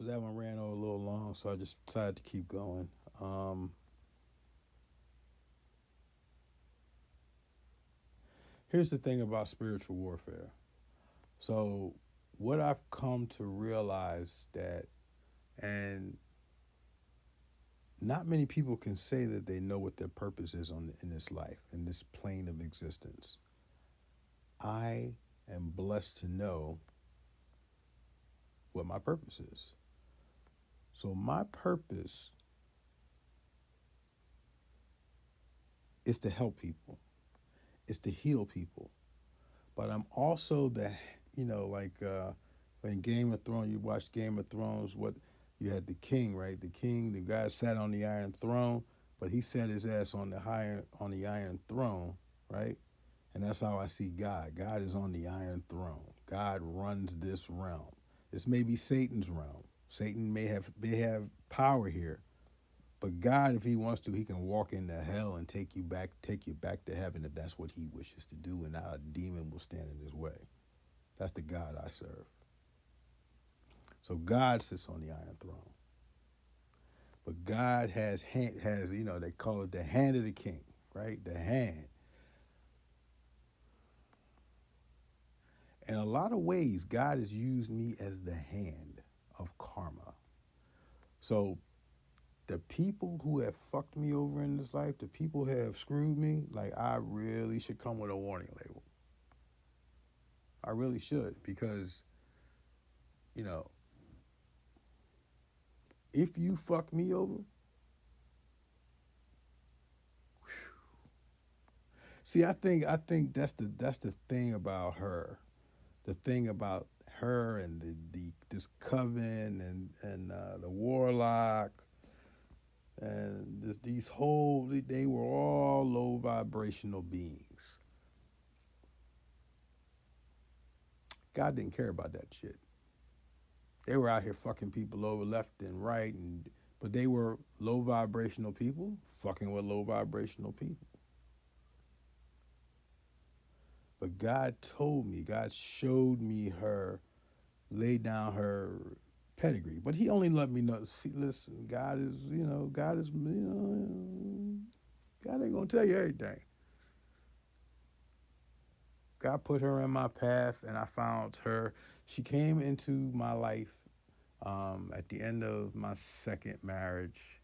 So that one ran over a little long, so I just decided to keep going. Um, Here's the thing about spiritual warfare. So, what I've come to realize that, and not many people can say that they know what their purpose is in this life, in this plane of existence. I am blessed to know what my purpose is. So, my purpose is to help people, is to heal people. But I'm also in Game of Thrones, you watched Game of Thrones, what you had the king, right? The guy sat on the iron throne, but he set his ass on the iron throne, right? And that's how I see God. God is on the iron throne. God runs this realm. This may be Satan's realm. Satan may have power here, but God, if he wants to, he can walk into hell and take you back to heaven if that's what he wishes to do, and not a demon will stand in his way. That's the God I serve. So God sits on the iron throne. But God has they call it the hand of the king, right? The hand. In a lot of ways, God has used me as the hand of karma. So the people who have fucked me over in this life, the people who have screwed me, like, I really should come with a warning label. I really should, because, you know, if you fuck me over, see, I think that's the thing about her. The thing about her and the this coven and the warlock and these whole, they were all low vibrational beings. God didn't care about that shit. They were out here fucking people over left and right, but they were low vibrational people fucking with low vibrational people. But God told me, God showed me her, laid down her pedigree. But he only let me know, see, listen, God ain't gonna tell you everything. God put her in my path, and I found her. She came into my life at the end of my second marriage.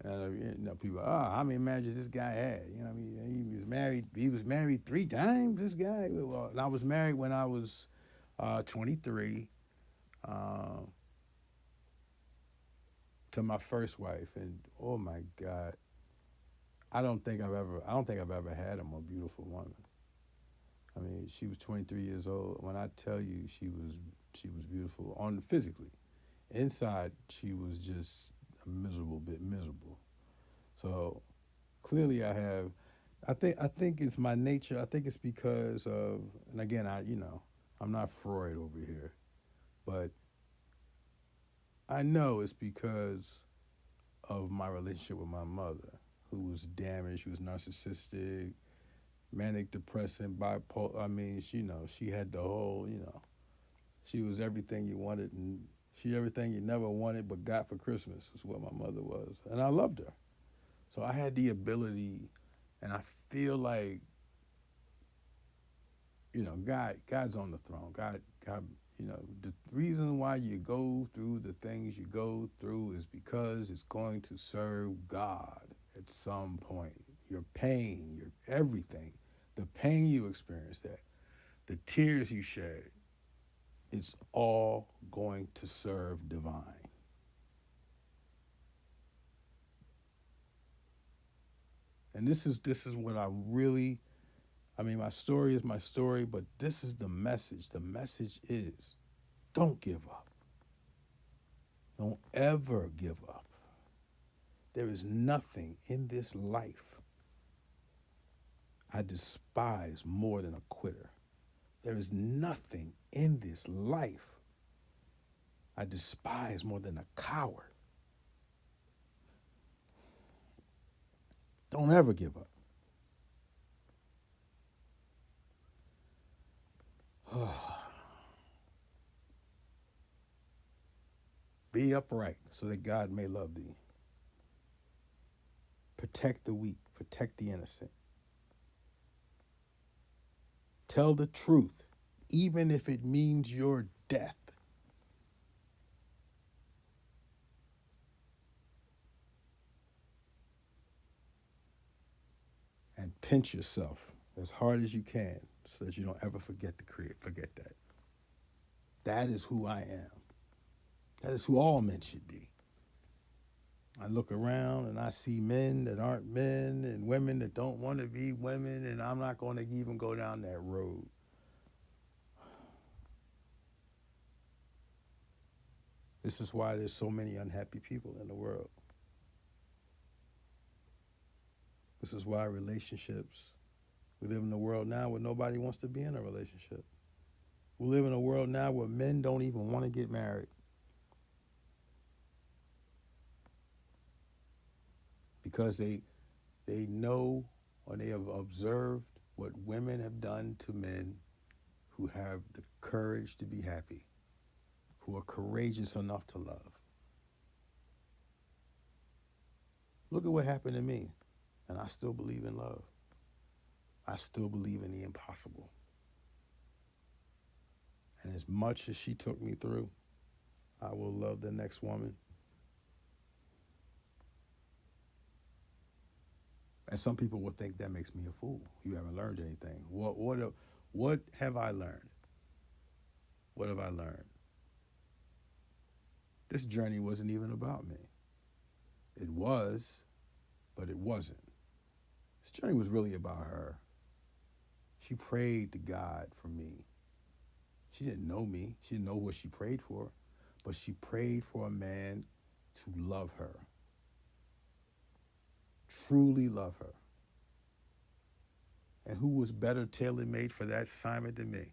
And people, how many marriages this guy had? I mean, he was married. He was married 3 times. This guy. Well, and I was married when I was 23 to my first wife, and oh my God, I don't think I've ever had a more beautiful woman. I mean, she was 23 years old. When I tell you, she was beautiful on physically. Inside, she was just a miserable bit miserable. So clearly, I think it's my nature. I think it's because of, and again, I'm not Freud over here, but I know it's because of my relationship with my mother, who was damaged. She was narcissistic, manic depressant, bipolar. I mean, she had the whole, she was everything you wanted, and she everything you never wanted but got for Christmas was what my mother was, and I loved her. So I had the ability, and I feel like, God's on the throne. God, the reason why you go through the things you go through is because it's going to serve God at some point. Your pain, your everything, the pain you experience, the tears you shed, it's all going to serve divine. And this is what I really, I mean, my story is my story, but this is the message. The message is, don't give up. Don't ever give up. There is nothing in this life I despise more than a quitter. There is nothing in this life I despise more than a coward. Don't ever give up. Be upright so that God may love thee. Protect the weak. Protect the innocent. Tell the truth, even if it means your death. And pinch yourself as hard as you can so that you don't ever forget that. That is who I am. That is who all men should be. I look around and I see men that aren't men and women that don't want to be women, and I'm not going to even go down that road. This is why there's so many unhappy people in the world. This is why relationships, we live in a world now where nobody wants to be in a relationship. We live in a world now where men don't even want to get married. Because they know or they have observed what women have done to men who have the courage to be happy, who are courageous enough to love. Look at what happened to me, and I still believe in love. I still believe in the impossible. And as much as she took me through, I will love the next woman. And some people will think that makes me a fool. You haven't learned anything. What have I learned? What have I learned? This journey wasn't even about me. It was, but it wasn't. This journey was really about her. She prayed to God for me. She didn't know me. She didn't know what she prayed for, but she prayed for a man to love her. Truly love her. And who was better tailor-made for that assignment than me?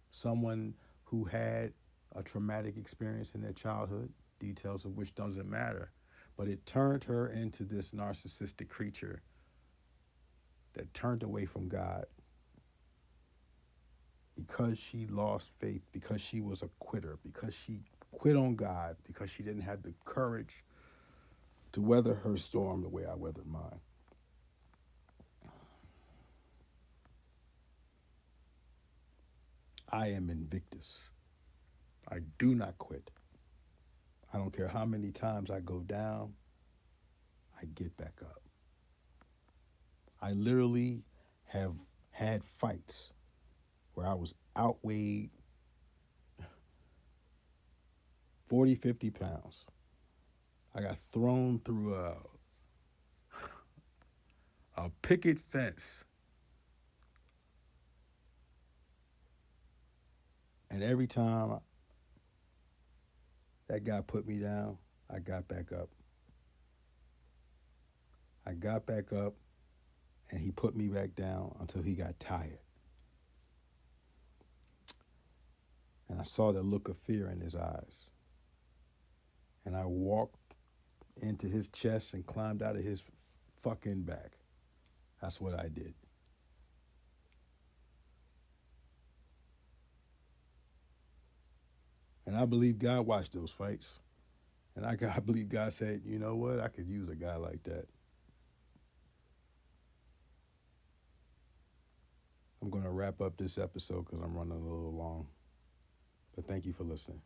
Someone who had a traumatic experience in their childhood, details of which doesn't matter, but it turned her into this narcissistic creature that turned away from God because she lost faith, because she was a quitter, because she quit on God, because she didn't have the courage to weather her storm the way I weathered mine. I am Invictus. I do not quit. I don't care how many times I go down, I get back up. I literally have had fights where I was outweighed 40, 50 pounds. I got thrown through a picket fence. And every time that guy put me down, I got back up. I got back up, and he put me back down until he got tired. And I saw the look of fear in his eyes. And I walked into his chest and climbed out of his fucking back. That's what I did. And I believe God watched those fights. And I believe God said, you know what? I could use a guy like that. I'm going to wrap up this episode because I'm running a little long. But thank you for listening.